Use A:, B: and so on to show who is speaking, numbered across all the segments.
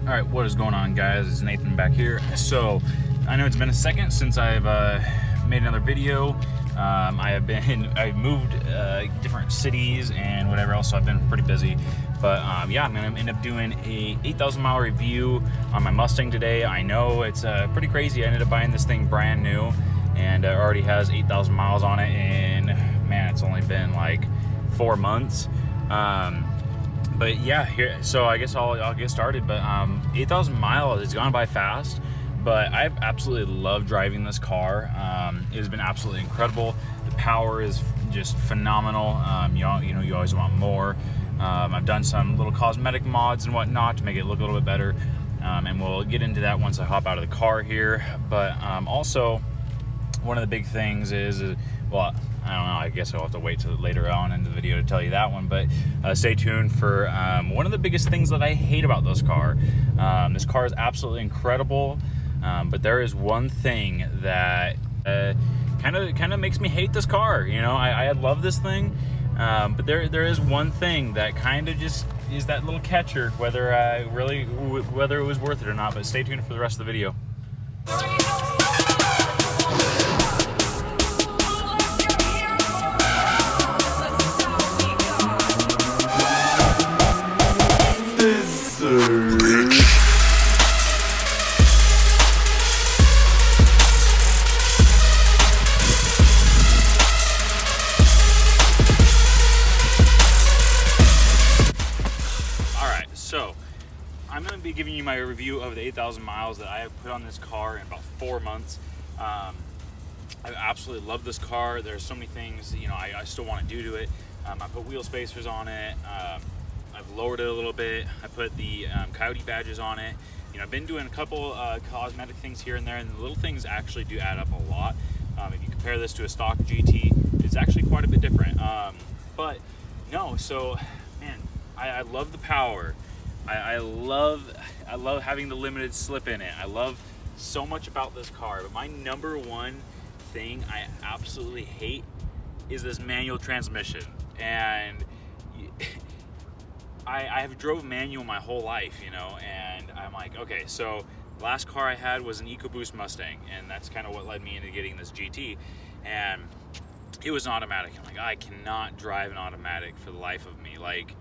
A: All right, what is going on, guys? It's Nathan back here. So I know it's been a second since I've made another video. I've moved different cities and whatever else, so I've been pretty busy. But yeah, I'm gonna end up doing a 8,000 mile review on my Mustang today. I know it's pretty crazy. I ended up buying this thing brand new, and it already has 8,000 miles on it, and man, it's only been like 4 months. But yeah, here, so I guess I'll get started. But 8,000 miles, it's gone by fast, but I've absolutely loved driving this car. It has been absolutely incredible. The power is just phenomenal. You know, you always want more. I've done some little cosmetic mods and whatnot to make it look a little bit better, and we'll get into that once I hop out of the car here. But also, one of the big things is, well, I don't know, I guess I'll have to wait till later on in the video to tell you that one, but stay tuned for one of the biggest things that I hate about this car. This car is absolutely incredible, but there is one thing that kind of makes me hate this car. You know, I love this thing, but there is one thing that kind of just is that little catcher, whether it was worth it or not. But stay tuned for the rest of the video. So, I'm going to be giving you my review of the 8,000 miles that I have put on this car in about 4 months. I absolutely love this car. There's so many things, you know, I still want to do to it. I put wheel spacers on it. I've lowered it a little bit. I put the Coyote badges on it. You know, I've been doing a couple cosmetic things here and there, and the little things actually do add up a lot. If you compare this to a stock GT, it's actually quite a bit different. But no, so man, I love the power. I love having the limited slip in it. I love so much about this car, but my number one thing I absolutely hate is this manual transmission. And I have drove manual my whole life, you know, and I'm like, okay, so the last car I had was an EcoBoost Mustang, and that's kind of what led me into getting this GT, and it was an automatic. I'm like, I cannot drive an automatic for the life of me. Like,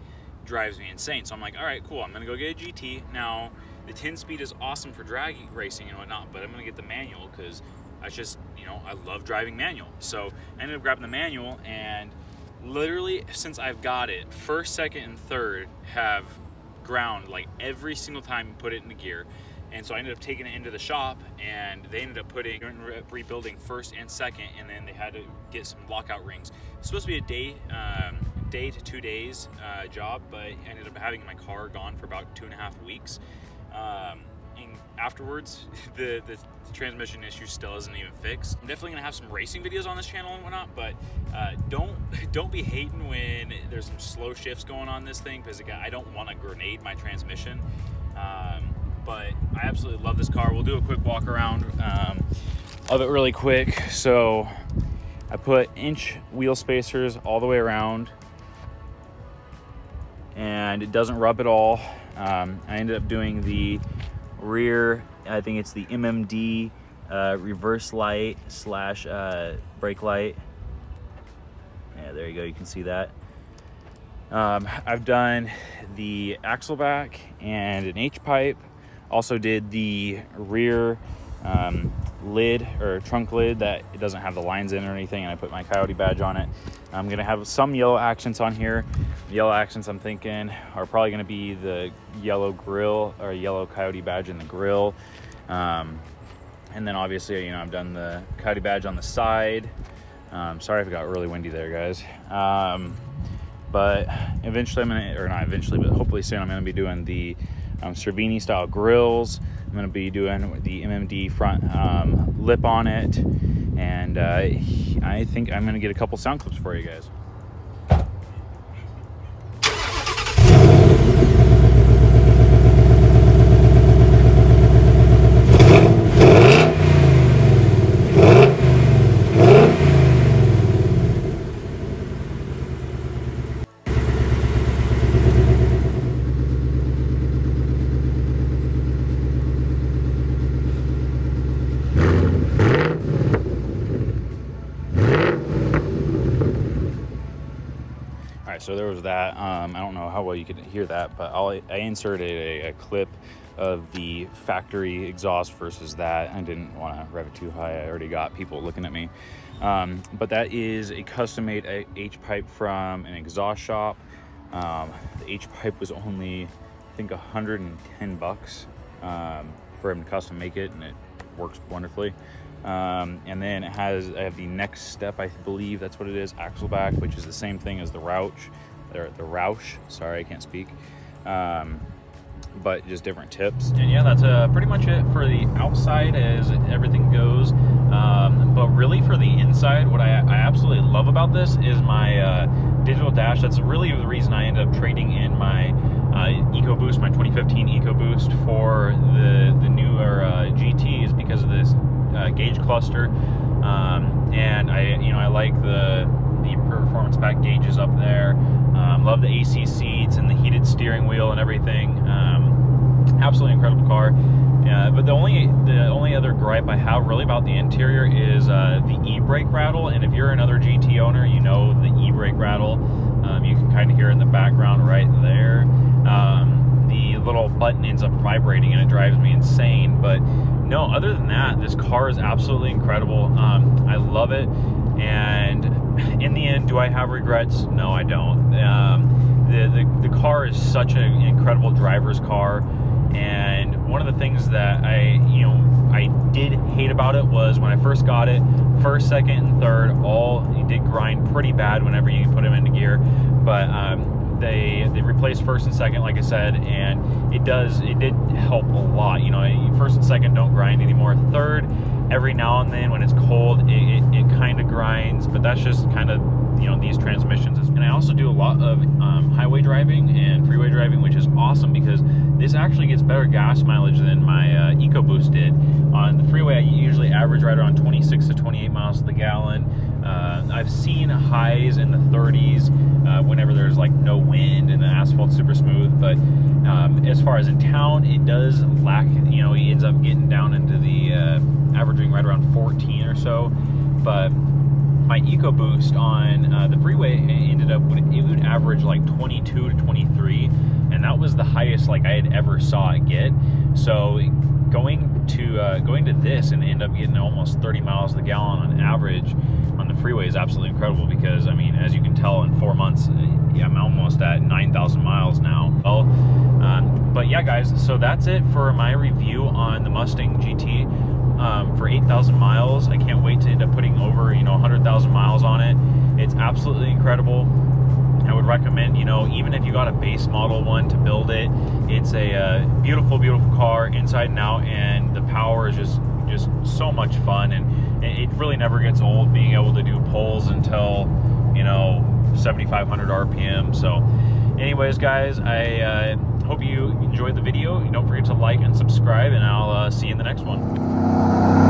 A: drives me insane. So I'm like, all right, cool, I'm gonna go get a GT. Now the 10-speed is awesome for drag racing and whatnot, but I'm gonna get the manual because I just, you know, I love driving manual. So I ended up grabbing the manual, and literally since I've got it, first, second, and third have ground like every single time you put it into gear. And so I ended up taking it into the shop, and they ended up rebuilding first and second, and then they had to get some lockout rings. It's supposed to be a day to 2 days job, but I ended up having my car gone for about 2.5 weeks. And afterwards, the transmission issue still isn't even fixed. I'm definitely gonna have some racing videos on this channel and whatnot, but don't be hating when there's some slow shifts going on this thing, because again, I don't want to grenade my transmission. But I absolutely love this car. We'll do a quick walk around of it really quick. So I put inch wheel spacers all the way around, and it doesn't rub at all. I ended up doing the rear, I think it's the MMD reverse light slash brake light. Yeah, there you go, you can see that. I've done the axle back and an H-pipe. Also did the rear lid or trunk lid that it doesn't have the lines in or anything, and I put my Coyote badge on it. I'm gonna have some yellow accents on here. The yellow accents I'm thinking are probably gonna be the yellow grill or yellow Coyote badge in the grill. And then obviously, you know, I've done the Coyote badge on the side. Sorry if it got really windy there, guys. But eventually I'm gonna, or not eventually, but hopefully soon I'm gonna be doing the Cervini style grills. I'm going to be doing the MMD front lip on it, and I think I'm going to get a couple sound clips for you guys. so there was that. I don't know how well you could hear that, but I inserted a clip of the factory exhaust versus that. I didn't want to rev it too high. I already got people looking at me. But that is a custom-made H-pipe from an exhaust shop. The H-pipe was only, I think, $110 for him to custom make it, and it works wonderfully. And then I have the Next Step, I believe that's what it is, axle back, which is the same thing as the Roush. Sorry, I can't speak. But just different tips. And yeah, that's pretty much it for the outside as everything goes. But really for the inside, what I absolutely love about this is my digital dash. That's really the reason I ended up trading in my EcoBoost, my 2015 EcoBoost for the newer GT, is because of this gauge cluster. And I like the performance pack gauges up there. Love the AC seats and the heated steering wheel and everything. Absolutely incredible car. But the only other gripe I have really about the interior is the e-brake rattle. And if you're another GT owner, you know the e-brake rattle. You can kind of hear it in the background right there. The little button ends up vibrating and it drives me insane. But no, other than that, this car is absolutely incredible. I love it. And in the end, do I have regrets? No, I don't. The car is such an incredible driver's car. And one of the things that I did hate about it was when I first got it, first, second, and third, you did grind pretty bad whenever you put them into gear. But they replaced first and second, like I said, and it did help a lot. First and second don't grind anymore. Third, every now and then when it's cold, it kind of grinds, but that's just kind of these transmissions. And I also do a lot of highway driving and freeway driving, which is awesome because this actually gets better gas mileage than my EcoBoost did. On the freeway, I usually average right around 26 to 28 miles to the gallon. I've seen highs in the 30s whenever there's like no wind and the asphalt's super smooth. But as far as in town, it does lack. It ends up getting down into the averaging right around 14 or so. But my EcoBoost on the freeway ended up, it would average like 22 to 23, and that was the highest like I had ever saw it get. So going to this and end up getting almost 30 miles to the gallon on average on the freeway is absolutely incredible, because I mean, as you can tell, in 4 months, I'm almost at 9,000 miles now. Well, but yeah, guys, so that's it for my review on the Mustang GT. For 8,000 miles. I can't wait to end up putting over 100,000 miles on it. It's absolutely incredible. I would recommend, even if you got a base model one, to build it. It's a beautiful car inside and out, and the power is just so much fun, and it really never gets old being able to do pulls until 7,500 RPM. So anyways, guys, I hope you enjoyed the video. Don't forget to like and subscribe, and I'll see you in the next one.